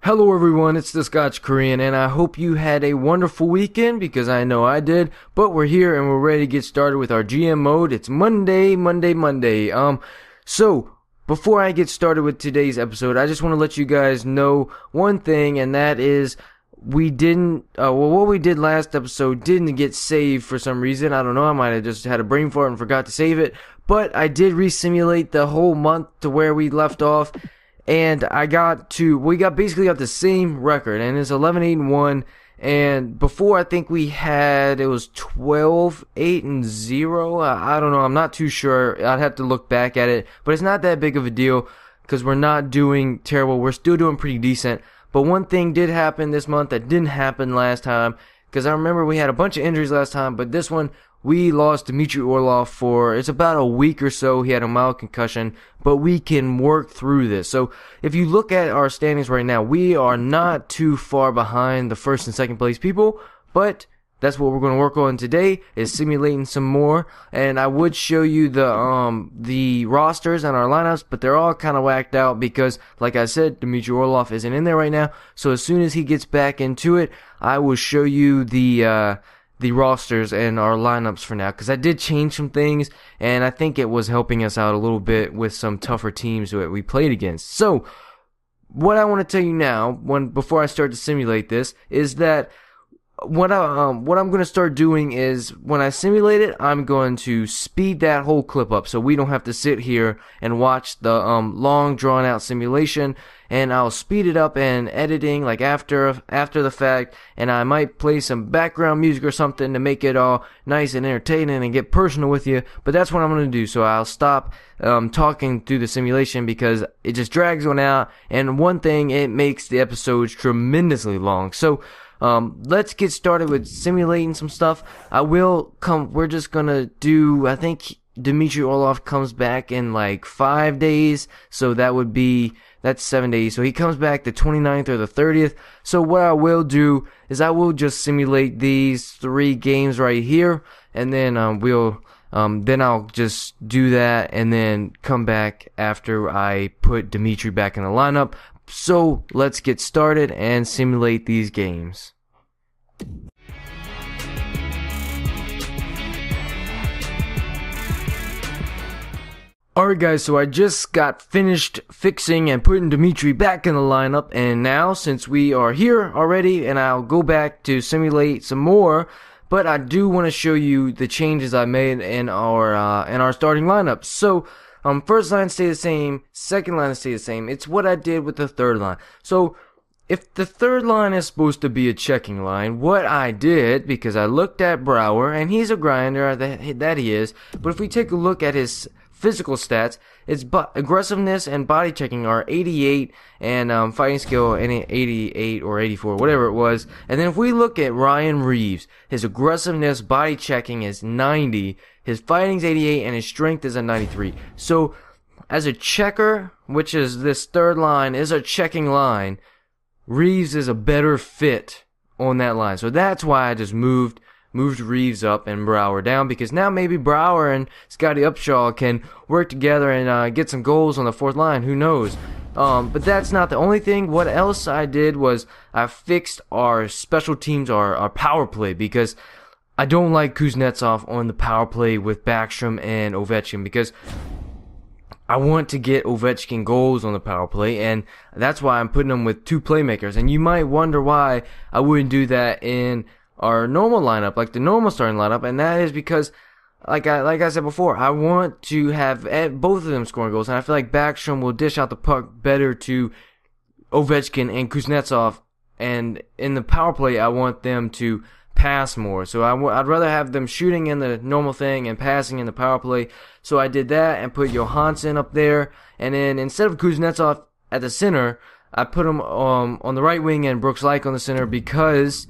Hello everyone, it's the Scotch Korean, and I hope you had a wonderful weekend, because I know I did. But we're here and we're ready to get started with our GM mode. It's Monday. So before I get started with today's episode, I just want to let you guys know one thing, and that is we didn't, what we did last episode didn't get saved for some reason. I don't know, I might have just had a brain fart and forgot to save it. But I did resimulate the whole month to where we left off. And we basically got the same record, and it's 11-8-1. And before, I think it was 12-8-0. I don't know, I'm not too sure. I'd have to look back at it, but it's not that big of a deal because we're not doing terrible. We're still doing pretty decent. But one thing did happen this month that didn't happen last time, because I remember we had a bunch of injuries last time, but this one, we lost Dmitry Orlov for, it's about a week or so. He had a mild concussion, but we can work through this. So if you look at our standings right now, we are not too far behind the first and second place people, but that's what we're going to work on today, is simulating some more. And I would show you the rosters and our lineups, but they're all kind of whacked out because, like I said, Dmitry Orlov isn't in there right now. So as soon as he gets back into it, I will show you the rosters and our lineups for now, because I did change some things, and I think it was helping us out a little bit with some tougher teams that we played against. So what I want to tell you now, before I start to simulate this, is that what I'm going to start doing is, when I simulate it, I'm going to speed that whole clip up so we don't have to sit here and watch the long drawn out simulation. And I'll speed it up in editing, like after the fact, and I might play some background music or something to make it all nice and entertaining and get personal with you. But that's what I'm going to do. So I'll stop talking through the simulation because it just drags on out. And one thing, it makes the episodes tremendously long. So let's get started with simulating some stuff. We're just going to do, I think Dmitry Orlov comes back in like 5 days. So that's 7 days. So he comes back the 29th or the 30th. So what I will do is I will just simulate these 3 games right here, and then then I'll just do that and then come back after I put Dmitry back in the lineup. So let's get started and simulate these games. Alright guys, so I just got finished fixing and putting Dmitry back in the lineup, and now since we are here already, and I'll go back to simulate some more, but I do want to show you the changes I made in our starting lineup. So first line stay the same, second line stay the same. It's what I did with the third line. So if the third line is supposed to be a checking line, what I did, because I looked at Brouwer, and he's a grinder, that he is, but if we take a look at his physical stats, its aggressiveness and body checking are 88, and fighting skill 88 or 84, whatever it was. And then if we look at Ryan Reeves, his aggressiveness, body checking is 90, his fighting's 88, and his strength is a 93. So as a checker, which is this third line is a checking line, Reeves is a better fit on that line. So that's why I just moved Reeves up and Brouwer down, because now maybe Brouwer and Scotty Upshaw can work together and get some goals on the fourth line. Who knows? But that's not the only thing. What else I did was I fixed our special teams, our power play, because I don't like Kuznetsov on the power play with Backstrom and Ovechkin, because I want to get Ovechkin goals on the power play, and that's why I'm putting them with 2 playmakers. And you might wonder why I wouldn't do that in our normal lineup, like the normal starting lineup, and that is because, like I said before, I want to have both of them scoring goals, and I feel like Backstrom will dish out the puck better to Ovechkin and Kuznetsov, and in the power play, I want them to pass more. So I'd rather have them shooting in the normal thing and passing in the power play. So I did that and put Johansson up there, and then instead of Kuznetsov at the center, I put him on the right wing and Brooks Laich on the center, because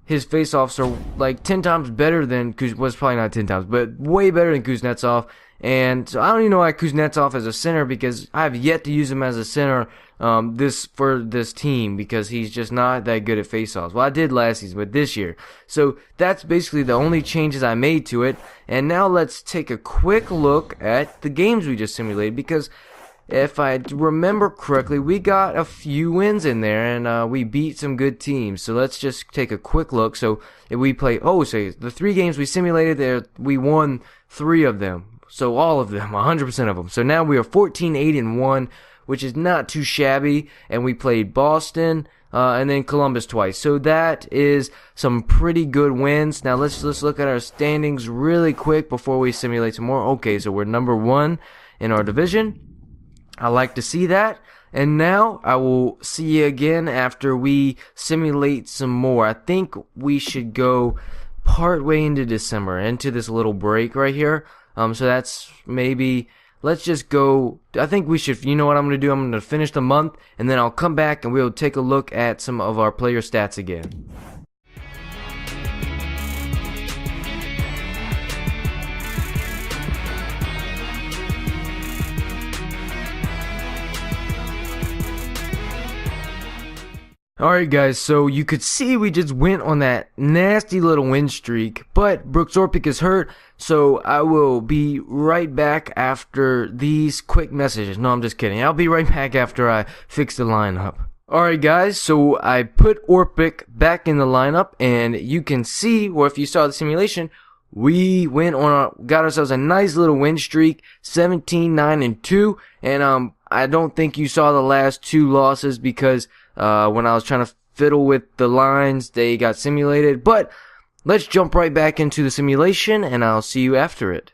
his faceoffs are like 10 times better than probably not 10 times, but way better than Kuznetsov. And so I don't even know why Kuznetsov as a center, because I have yet to use him as a center for this team, because he's just not that good at faceoffs. Well, I did last season, but this year. So that's basically the only changes I made to it. And now let's take a quick look at the games we just simulated, because if I remember correctly, we got a few wins in there, and we beat some good teams. So let's just take a quick look. So if we play, so the 3 games we simulated there, we won 3 of them. So all of them, 100% of them. So now we are 14-8-1, which is not too shabby. And we played Boston, and then Columbus twice. So that is some pretty good wins. Now let's look at our standings really quick before we simulate some more. Okay, so we're number 1 in our division. I like to see that. And now I will see you again after we simulate some more. I think we should go partway into December, into this little break right here. So that's maybe, let's just go. I think we should, you know what I'm going to do? I'm going to finish the month, and then I'll come back and we'll take a look at some of our player stats again. Alright guys, so you could see we just went on that nasty little win streak, but Brooks Orpik is hurt, so I will be right back after these quick messages. No, I'm just kidding. I'll be right back after I fix the lineup. Alright guys, so I put Orpik back in the lineup, and you can see, or if you saw the simulation, we got ourselves a nice little win streak, 17-9-2, and I don't think you saw the last 2 losses because when I was trying to fiddle with the lines, they got simulated. But let's jump right back into the simulation, and I'll see you after it.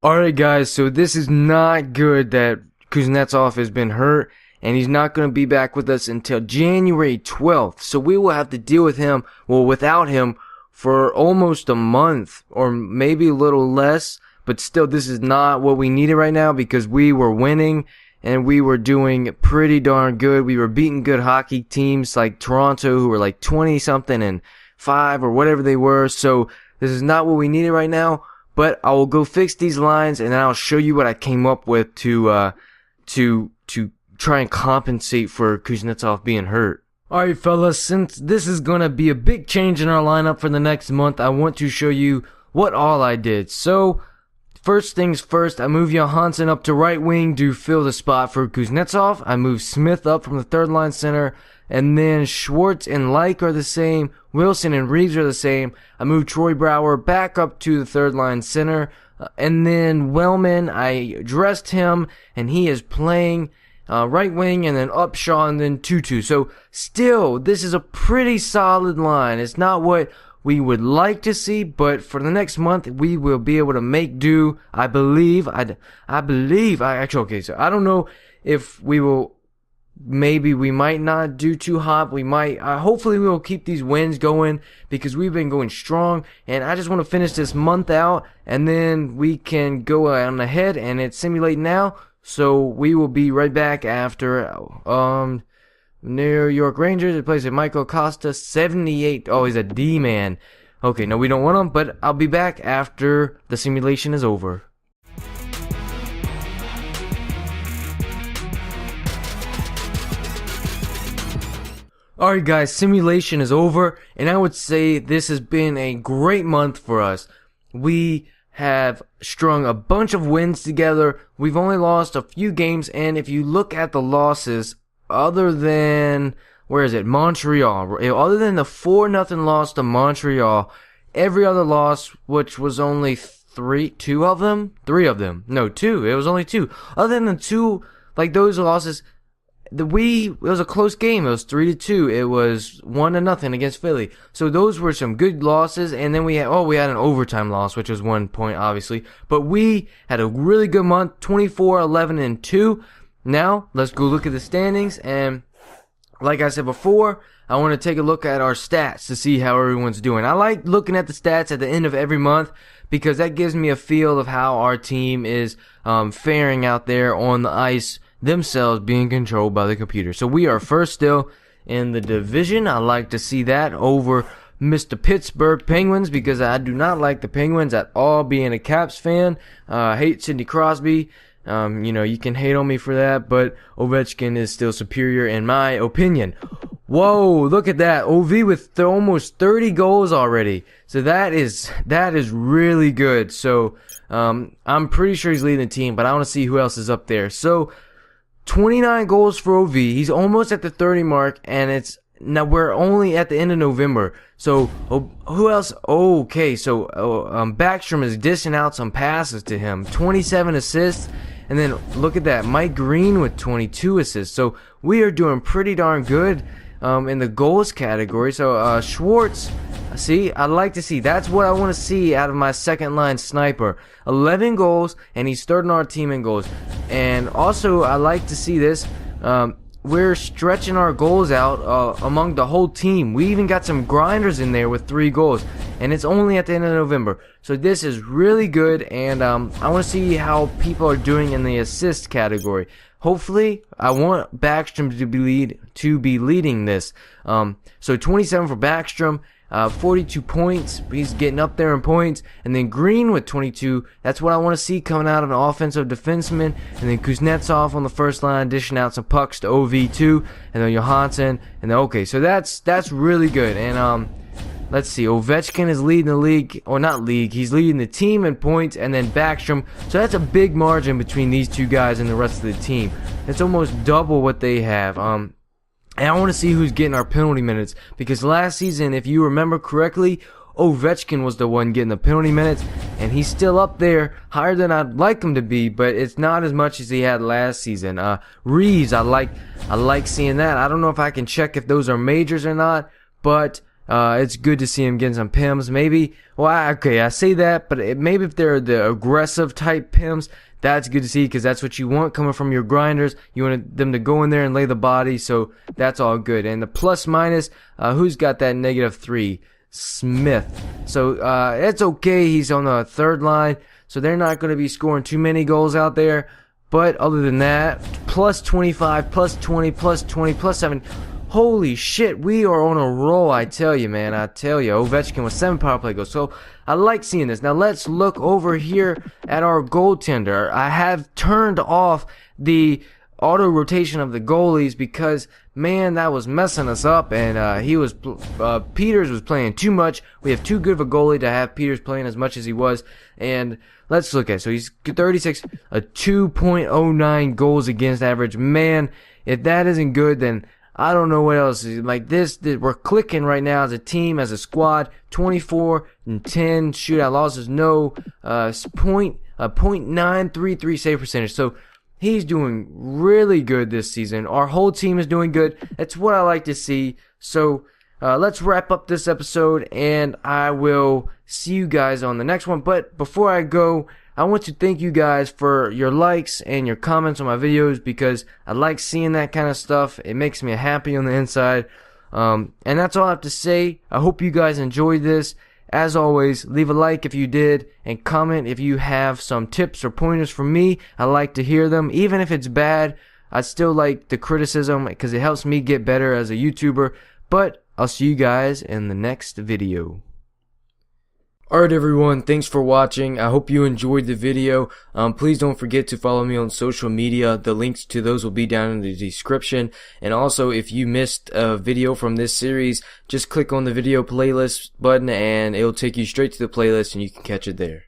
Alright guys, so this is not good that Kuznetsov has been hurt, and he's not going to be back with us until January 12th. So we will have to deal with him, without him, for almost a month, or maybe a little less. But still, this is not what we needed right now, because we were winning, and we were doing pretty darn good. We were beating good hockey teams like Toronto, who were like 20-something and 5 or whatever they were. So this is not what we needed right now. But I will go fix these lines, and then I'll show you what I came up with to try and compensate for Kuznetsov being hurt. Alright fellas, since this is gonna be a big change in our lineup for the next month, I want to show you what all I did. So, first things first, I moved Johansson up to right wing to fill the spot for Kuznetsov. I moved Smith up from the 3rd line center, and then Schwartz and Leik are the same. Wilson and Reeves are the same. I moved Troy Brouwer back up to the 3rd line center. And then Wellman, I dressed him, and he is playing right wing, and then Upshaw, and then Tutu. So still, this is a pretty solid line. It's not what we would like to see, but for the next month, we will be able to make do. I believe. Okay, so I don't know if we will. Maybe we might not do too hot. We might. Hopefully, we will keep these wins going because we've been going strong. And I just want to finish this month out, and then we can go on ahead. And it's simulate now, so we will be right back after New York Rangers. It plays with Michael Costa, 78. Oh, he's a D-man. Okay, no, we don't want him, but I'll be back after the simulation is over. Alright guys, simulation is over, and I would say this has been a great month for us. We have strung a bunch of wins together. We've only lost a few games, and if you look at the losses, other than, Montreal, other than the 4-0 loss to Montreal, every other loss, which was only three of them. No, 2. It was only 2. Other than the 2, like those losses, it was a close game. It was 3-2. It was 1-0 against Philly. So those were some good losses. And then we had an overtime loss, which was 1 point, obviously. But we had a really good month, 24-11-2. Now, let's go look at the standings. And like I said before, I want to take a look at our stats to see how everyone's doing. I like looking at the stats at the end of every month because that gives me a feel of how our team is faring out there on the ice, themselves being controlled by the computer. So we are first still in the division. I like to see that over Mr. Pittsburgh Penguins because I do not like the Penguins at all, being a Caps fan. I hate Sidney Crosby. You can hate on me for that, but Ovechkin is still superior in my opinion. Whoa, look at that. OV with almost 30 goals already. So that is really good. So I'm pretty sure he's leading the team, but I want to see who else is up there. So 29 goals for OV. He's almost at the 30 mark, and now we're only at the end of November. So who else? Okay, so Backstrom is dishing out some passes to him. 27 assists. And then look at that, Mike Green with 22 assists. So we are doing pretty darn good in the goals category. So Schwartz, see, I like to see. That's what I want to see out of my second line sniper. 11 goals, and he's third on our team in goals. And also, I like to see this. We're stretching our goals out among the whole team. We even got some grinders in there with 3 goals, and it's only at the end of November. So this is really good, and I want to see how people are doing in the assist category. Hopefully, I want Backstrom to be leading this. So 27 for Backstrom. 42 points. He's getting up there in points. And then Green with 22. That's what I want to see coming out of an offensive defenseman. And then Kuznetsov on the first line, dishing out some pucks to OV2. And then Johansson. And then, okay, so that's really good. And let's see. Ovechkin is leading the league, or not league. He's leading the team in points. And then Backstrom. So that's a big margin between these two guys and the rest of the team. It's almost double what they have. And I want to see who's getting our penalty minutes, because last season, if you remember correctly, Ovechkin was the one getting the penalty minutes, and he's still up there, higher than I'd like him to be, but it's not as much as he had last season. Reeves, I like seeing that. I don't know if I can check if those are majors or not, but it's good to see him getting some PIMs. Maybe, I say that, but maybe if they're the aggressive type PIMs, that's good to see, because that's what you want coming from your grinders. You want them to go in there and lay the body, so that's all good. And the plus minus, who's got that -3? Smith. So it's okay. He's on the third line, so they're not going to be scoring too many goals out there. But other than that, plus 25, plus 20, plus 20, plus 7. Holy shit, we are on a roll, I tell you, man. I tell you, Ovechkin with 7 power play goals. So I like seeing this. Now let's look over here at our goaltender. I have turned off the auto rotation of the goalies because, man, that was messing us up. And Peters was playing too much. We have too good of a goalie to have Peters playing as much as he was. And let's look at it. So he's 36, a 2.09 goals against average. Man, if that isn't good, then I don't know what else. Like this, we're clicking right now as a team, as a squad. 24 and 10 shootout losses, no .933 save percentage. So he's doing really good this season. Our whole team is doing good. That's what I like to see. So let's wrap up this episode, and I will see you guys on the next one. But before I go, I want to thank you guys for your likes and your comments on my videos, because I like seeing that kind of stuff. It makes me happy on the inside. And that's all I have to say. I hope you guys enjoyed this. As always, leave a like if you did, and comment if you have some tips or pointers for me. I like to hear them. Even if it's bad, I still like the criticism, because it helps me get better as a YouTuber. But I'll see you guys in the next video. Alright everyone, thanks for watching. I hope you enjoyed the video. Please don't forget to follow me on social media. The links to those will be down in the description. And also, if you missed a video from this series, just click on the video playlist button and it'll take you straight to the playlist and you can catch it there.